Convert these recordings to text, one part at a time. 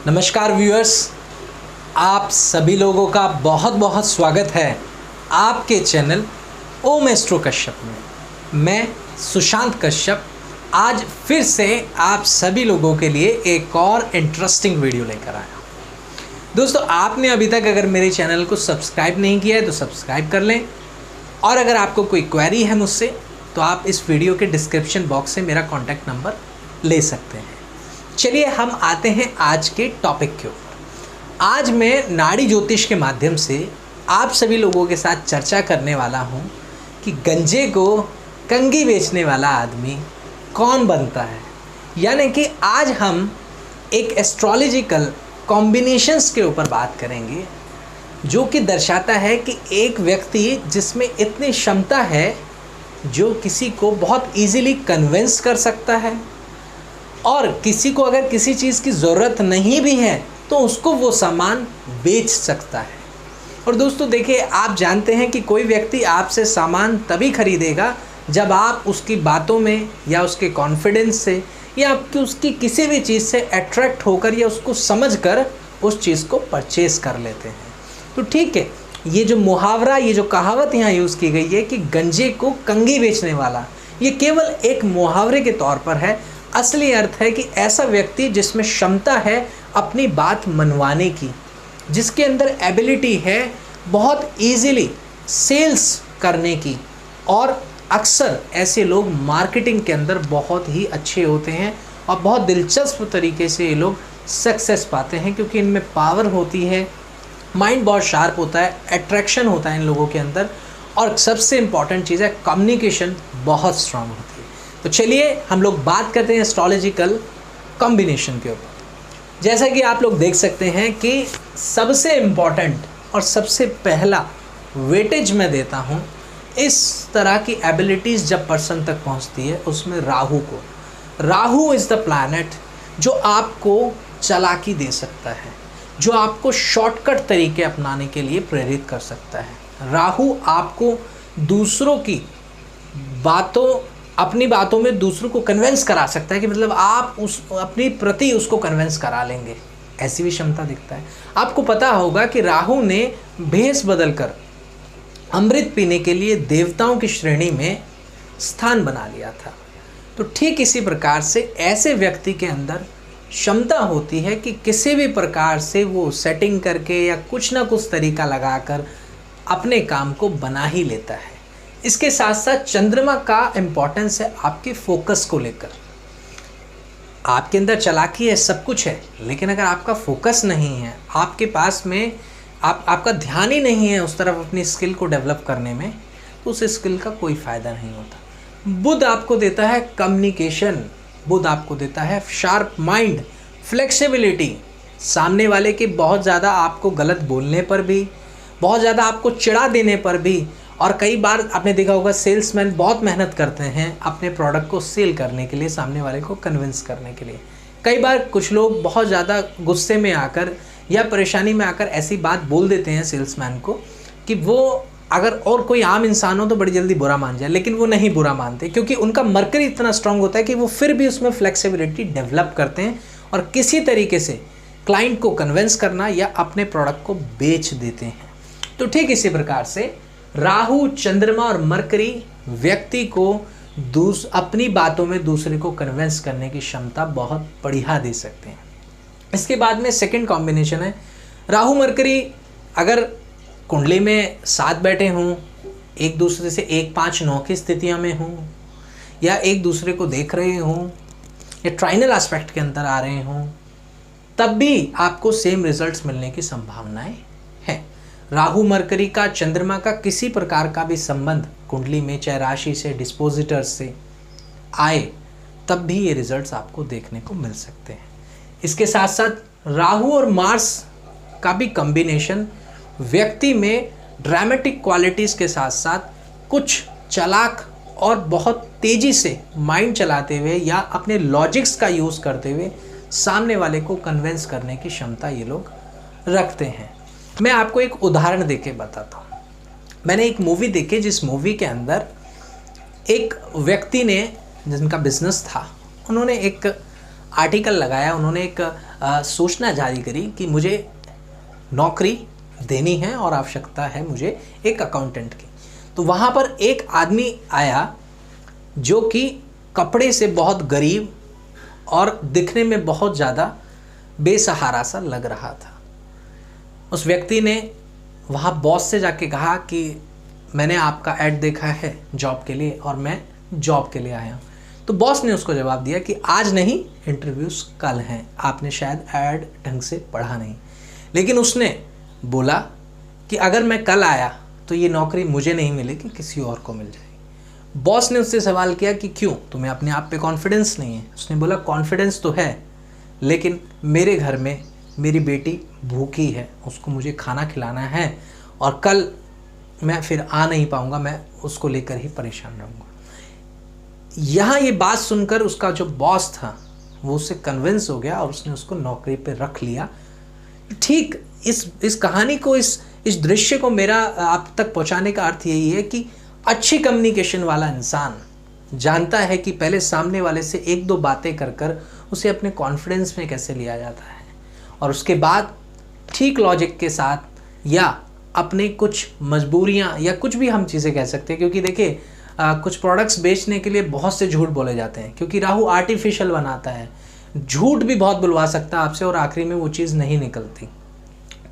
नमस्कार व्यूअर्स, आप सभी लोगों का बहुत बहुत स्वागत है आपके चैनल ओम एस्ट्रो कश्यप में। मैं सुशांत कश्यप आज फिर से आप सभी लोगों के लिए एक और इंटरेस्टिंग वीडियो लेकर आया। दोस्तों, आपने अभी तक अगर मेरे चैनल को सब्सक्राइब नहीं किया है तो सब्सक्राइब कर लें, और अगर आपको कोई क्वेरी है मुझसे तो आप इस वीडियो के डिस्क्रिप्शन बॉक्स से मेरा कॉन्टैक्ट नंबर ले सकते हैं। चलिए हम आते हैं आज के टॉपिक के ऊपर। आज मैं नाड़ी ज्योतिष के माध्यम से आप सभी लोगों के साथ चर्चा करने वाला हूं कि गंजे को कंघी बेचने वाला आदमी कौन बनता है। यानी कि आज हम एक एस्ट्रोलॉजिकल कॉम्बिनेशंस के ऊपर बात करेंगे, जो कि दर्शाता है कि एक व्यक्ति जिसमें इतनी क्षमता है जो किसी को बहुत इजीली कन्विंस कर सकता है, और किसी को अगर किसी चीज़ की ज़रूरत नहीं भी है तो उसको वो सामान बेच सकता है। और दोस्तों देखिए, आप जानते हैं कि कोई व्यक्ति आपसे सामान तभी खरीदेगा जब आप उसकी बातों में या उसके कॉन्फिडेंस से या आपकी उसकी किसी भी चीज़ से अट्रैक्ट होकर या उसको समझकर उस चीज़ को परचेस कर लेते हैं। तो ठीक है, ये जो मुहावरा, ये जो कहावत यहाँ यूज़ की गई है कि गंजे को कंघी बेचने वाला, ये केवल एक मुहावरे के तौर पर है। असली अर्थ है कि ऐसा व्यक्ति जिसमें क्षमता है अपनी बात मनवाने की, जिसके अंदर एबिलिटी है बहुत इजीली सेल्स करने की, और अक्सर ऐसे लोग मार्केटिंग के अंदर बहुत ही अच्छे होते हैं और बहुत दिलचस्प तरीके से ये लोग सक्सेस पाते हैं, क्योंकि इनमें पावर होती है, माइंड बहुत शार्प होता है, अट्रैक्शन होता है इन लोगों के अंदर, और सबसे इम्पॉर्टेंट चीज़ है कम्युनिकेशन बहुत स्ट्रांग होती है। तो चलिए हम लोग बात करते हैं एस्ट्रोलॉजिकल कॉम्बिनेशन के ऊपर। जैसा कि आप लोग देख सकते हैं कि सबसे इम्पॉर्टेंट और सबसे पहला वेटेज मैं देता हूँ इस तरह की एबिलिटीज़ जब पर्सन तक पहुँचती है उसमें राहु को। राहु इज़ द प्लैनेट जो आपको चालाकी दे सकता है, जो आपको शॉर्टकट तरीके अपनाने के लिए प्रेरित कर सकता है। राहु आपको दूसरों की बातों, अपनी बातों में दूसरों को कन्विंस करा सकता है कि मतलब आप उस अपनी प्रति उसको कन्विंस करा लेंगे, ऐसी भी क्षमता दिखता है। आपको पता होगा कि राहु ने भेष बदलकर अमृत पीने के लिए देवताओं की श्रेणी में स्थान बना लिया था। तो ठीक इसी प्रकार से ऐसे व्यक्ति के अंदर क्षमता होती है कि किसी भी प्रकार से वो सेटिंग करके या कुछ ना कुछ तरीका लगाकर अपने काम को बना ही लेता है। इसके साथ साथ चंद्रमा का इम्पॉर्टेंस है आपके फोकस को लेकर। आपके अंदर चालाकी है, सब कुछ है, लेकिन अगर आपका फोकस नहीं है, आपके पास में आपका ध्यान ही नहीं है उस तरफ अपनी स्किल को डेवलप करने में, तो उस स्किल का कोई फ़ायदा नहीं होता। बुध आपको देता है कम्युनिकेशन, बुध आपको देता है शार्प माइंड, फ्लेक्सिबिलिटी। सामने वाले के बहुत ज़्यादा आपको गलत बोलने पर भी, बहुत ज़्यादा आपको चिढ़ा देने पर भी, और कई बार आपने देखा होगा सेल्समैन बहुत मेहनत करते हैं अपने प्रोडक्ट को सेल करने के लिए, सामने वाले को कन्विंस करने के लिए। कई बार कुछ लोग बहुत ज़्यादा गुस्से में आकर या परेशानी में आकर ऐसी बात बोल देते हैं सेल्समैन को कि वो अगर और कोई आम इंसान हो तो बड़ी जल्दी बुरा मान जाए, लेकिन वो नहीं बुरा मानते, क्योंकि उनका मर्करी इतना स्ट्रांग होता है कि वो फिर भी उसमें फ्लेक्सिबिलिटी डेवलप करते हैं और किसी तरीके से क्लाइंट को कन्विंस करना या अपने प्रोडक्ट को बेच देते हैं। तो ठीक इसी प्रकार से राहु, चंद्रमा और मरकरी व्यक्ति को अपनी बातों में दूसरे को कन्विंस करने की क्षमता बहुत बढ़िया दे सकते हैं। इसके बाद में सेकंड कॉम्बिनेशन है राहु मरकरी। अगर कुंडली में साथ बैठे हों, एक दूसरे से 1, 5, 9 की स्थितियों में हों, या एक दूसरे को देख रहे हों, या ट्राइनल एस्पेक्ट के अंदर आ रहे हों, तब भी आपको सेम रिजल्ट्स मिलने की संभावनाएं हैं। राहु मरकरी का, चंद्रमा का किसी प्रकार का भी संबंध कुंडली में, चाहे राशि से, डिस्पोजिटर से आए, तब भी ये रिजल्ट्स आपको देखने को मिल सकते हैं। इसके साथ साथ राहु और मार्स का भी कॉम्बिनेशन व्यक्ति में ड्रामेटिक क्वालिटीज़ के साथ साथ कुछ चालाक और बहुत तेज़ी से माइंड चलाते हुए या अपने लॉजिक्स का यूज़ करते हुए सामने वाले को कन्विंस करने की क्षमता ये लोग रखते हैं। मैं आपको एक उदाहरण देके बताता हूँ। मैंने एक मूवी देखी जिस मूवी के अंदर एक व्यक्ति ने, जिनका बिजनेस था, उन्होंने एक आर्टिकल लगाया, उन्होंने एक सूचना जारी करी कि मुझे नौकरी देनी है और आवश्यकता है मुझे एक अकाउंटेंट की। तो वहाँ पर एक आदमी आया जो कि कपड़े से बहुत गरीब और दिखने में बहुत ज़्यादा बेसहारा सा लग रहा था। उस व्यक्ति ने वहाँ बॉस से जाके कहा कि मैंने आपका ऐड देखा है जॉब के लिए और मैं जॉब के लिए आया हूँ। तो बॉस ने उसको जवाब दिया कि आज नहीं, इंटरव्यूज़ कल हैं, आपने शायद ऐड ढंग से पढ़ा नहीं। लेकिन उसने बोला कि अगर मैं कल आया तो ये नौकरी मुझे नहीं मिलेगी, किसी और को मिल जाएगी। बॉस ने उससे सवाल किया कि क्यों, तुम्हें अपने आप पे कॉन्फिडेंस नहीं है? उसने बोला कॉन्फिडेंस तो है, लेकिन मेरे घर में मेरी बेटी भूखी है, उसको मुझे खाना खिलाना है और कल मैं फिर आ नहीं पाऊँगा, मैं उसको लेकर ही परेशान रहूँगा। यहाँ ये बात सुनकर उसका जो बॉस था वो उससे कन्विंस हो गया और उसने उसको नौकरी पे रख लिया। ठीक इस कहानी को, इस दृश्य को मेरा आप तक पहुँचाने का अर्थ यही है कि अच्छी कम्युनिकेशन वाला इंसान जानता है कि पहले सामने वाले से एक दो बातें कर कर उसे अपने कॉन्फिडेंस में कैसे लिया जाता है और उसके बाद ठीक लॉजिक के साथ या अपने कुछ मजबूरियां या कुछ भी हम चीज़ें कह सकते हैं, क्योंकि देखिए कुछ प्रोडक्ट्स बेचने के लिए बहुत से झूठ बोले जाते हैं, क्योंकि राहु आर्टिफिशियल बनाता है, झूठ भी बहुत बुलवा सकता है आपसे और आखिरी में वो चीज़ नहीं निकलती।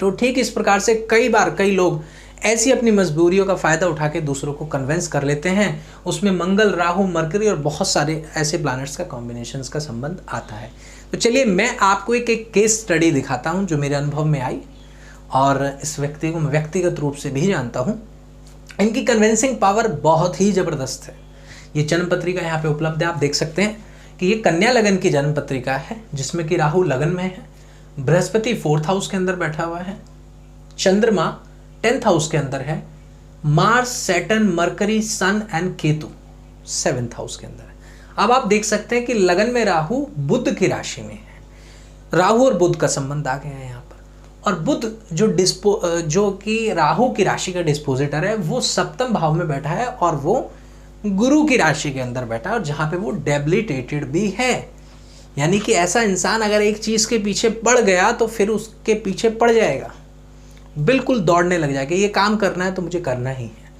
तो ठीक इस प्रकार से कई बार कई लोग ऐसी अपनी मजबूरियों का फ़ायदा उठा के दूसरों को कन्विंस कर लेते हैं। उसमें मंगल, राहु, मरकरी और बहुत सारे ऐसे प्लैनेट्स का कॉम्बिनेशंस का संबंध आता है। तो चलिए मैं आपको एक केस स्टडी दिखाता हूं जो मेरे अनुभव में आई और इस व्यक्ति को मैं व्यक्तिगत रूप से भी जानता हूं। इनकी कन्विंसिंग पावर बहुत ही ज़बरदस्त है। ये जन्म पत्रिका यहाँ पे उपलब्ध है, आप देख सकते हैं कि ये कन्या लगन की जन्म पत्रिका है जिसमें कि राहु लगन में है, बृहस्पति 4th हाउस के अंदर बैठा हुआ है, चंद्रमा 10th हाउस के अंदर है, Mars, Saturn, Mercury, sun and Ketu 7th house के अंदर है। अब आप देख सकते हैं कि लगन में राहु बुध की राशि में है। राहु और बुध का संबंध आ गया है यहाँ पर। और बुध जो कि राहु की राशि का डिस्पोजिटर है वो 7वें भाव में बैठा है और वो गुरु की राशि के अंदर बैठा है और जहाँ पे वो डेबिलिटेटेड भी है। यानी कि ऐसा इंसान अगर एक चीज़ के पीछे पड़ गया तो फिर उसके पीछे पड़ जाएगा, बिल्कुल दौड़ने लग जाएगा, ये काम करना है तो मुझे करना ही है।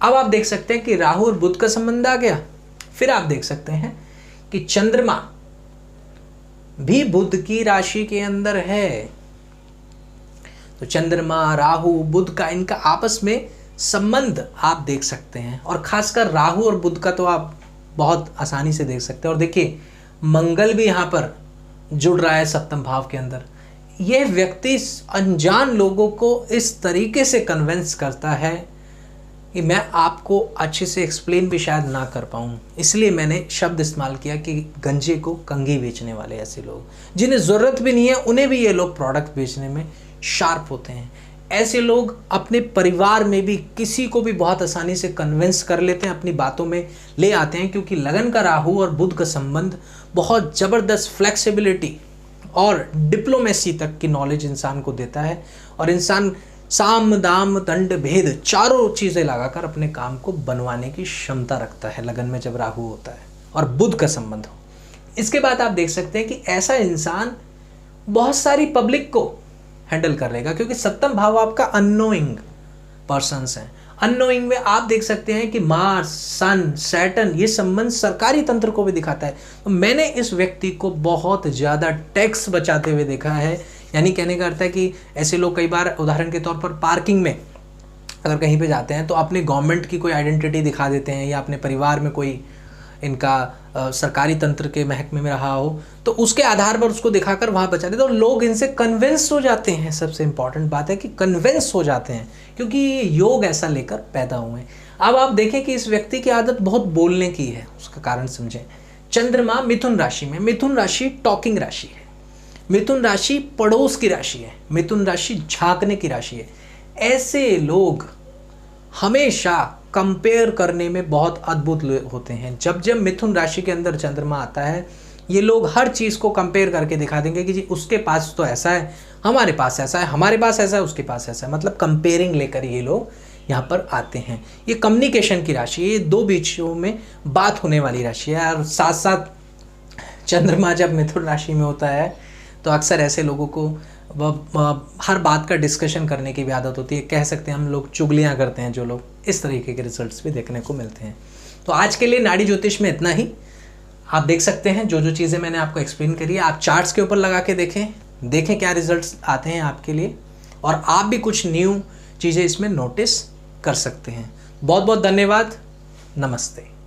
अब आप देख सकते हैं कि राहु और बुध का संबंध आ गया। फिर आप देख सकते हैं कि चंद्रमा भी बुध की राशि के अंदर है। तो चंद्रमा, राहु, बुध का इनका आपस में संबंध आप देख सकते हैं और खासकर राहु और बुध का तो आप बहुत आसानी से देख सकते हैं। और देखिए मंगल भी यहाँ पर जुड़ रहा है 7वें भाव के अंदर। यह व्यक्ति अनजान लोगों को इस तरीके से कन्विंस करता है कि मैं आपको अच्छे से एक्सप्लेन भी शायद ना कर पाऊँ, इसलिए मैंने शब्द इस्तेमाल किया कि गंजे को कंघी बेचने वाले ऐसे लोग जिन्हें ज़रूरत भी नहीं है उन्हें भी ये लोग प्रोडक्ट बेचने में शार्प होते हैं। ऐसे लोग अपने परिवार में भी किसी को भी बहुत आसानी से कन्विंस कर लेते हैं, अपनी बातों में ले आते हैं, क्योंकि लगन का राहु और बुध का संबंध बहुत ज़बरदस्त फ्लेक्सिबिलिटी और डिप्लोमेसी तक की नॉलेज इंसान को देता है और इंसान साम दाम दंड भेद चारों चीज़ें लगाकर अपने काम को बनवाने की क्षमता रखता है लगन में जब राहु होता है और बुध का संबंध हो। इसके बाद आप देख सकते हैं कि ऐसा इंसान बहुत सारी पब्लिक को हैंडल कर लेगा, क्योंकि 7वां भाव आपका अननोइंग पर्सन्स हैं। अननोइंग में आप देख सकते हैं कि मार्स, सन, सैटर्न ये संबंध सरकारी तंत्र को भी दिखाता है। तो मैंने इस व्यक्ति को बहुत ज़्यादा टैक्स बचाते हुए देखा है। यानी कहने का अर्थ है कि ऐसे लोग कई बार उदाहरण के तौर पर पार्किंग में अगर कहीं पे जाते हैं तो अपने गवर्नमेंट की कोई आइडेंटिटी दिखा देते हैं या अपने परिवार में कोई इनका सरकारी तंत्र के महकमे में रहा हो तो उसके आधार पर उसको दिखाकर वहाँ बचा देते हैं। तो लोग इनसे कन्विंस हो जाते हैं। सबसे इम्पॉर्टेंट बात है कि कन्विंस हो जाते हैं, क्योंकि ये योग ऐसा लेकर पैदा हुए हैं। अब आप देखें कि इस व्यक्ति की आदत बहुत बोलने की है, उसका कारण समझें। चंद्रमा मिथुन राशि में, मिथुन राशि टॉकिंग राशि है, मिथुन राशि पड़ोस की राशि है, मिथुन राशि झांकने की राशि है। ऐसे लोग हमेशा कंपेयर करने में बहुत अद्भुत होते हैं। जब जब मिथुन राशि के अंदर चंद्रमा आता है ये लोग हर चीज़ को कंपेयर करके दिखा देंगे कि जी उसके पास तो ऐसा है, हमारे पास ऐसा है, हमारे पास ऐसा है, उसके पास ऐसा है। मतलब कंपेयरिंग लेकर ये लोग यहाँ पर आते हैं। ये कम्युनिकेशन की राशि है, ये दो बीचों में बात होने वाली राशि है। और साथ साथ चंद्रमा जब मिथुन राशि में होता है तो अक्सर ऐसे लोगों को हर बात का डिस्कशन करने की भी आदत होती है। कह सकते हैं हम लोग चुगलियाँ करते हैं जो लोग, इस तरीके के रिजल्ट्स भी देखने को मिलते हैं। तो आज के लिए नाड़ी ज्योतिष में इतना ही। आप देख सकते हैं जो जो चीज़ें मैंने आपको एक्सप्लेन करी है, आप चार्ट्स के ऊपर लगा के देखें क्या रिजल्ट्स आते हैं आपके लिए, और आप भी कुछ न्यू चीज़ें इसमें नोटिस कर सकते हैं। बहुत बहुत धन्यवाद। नमस्ते।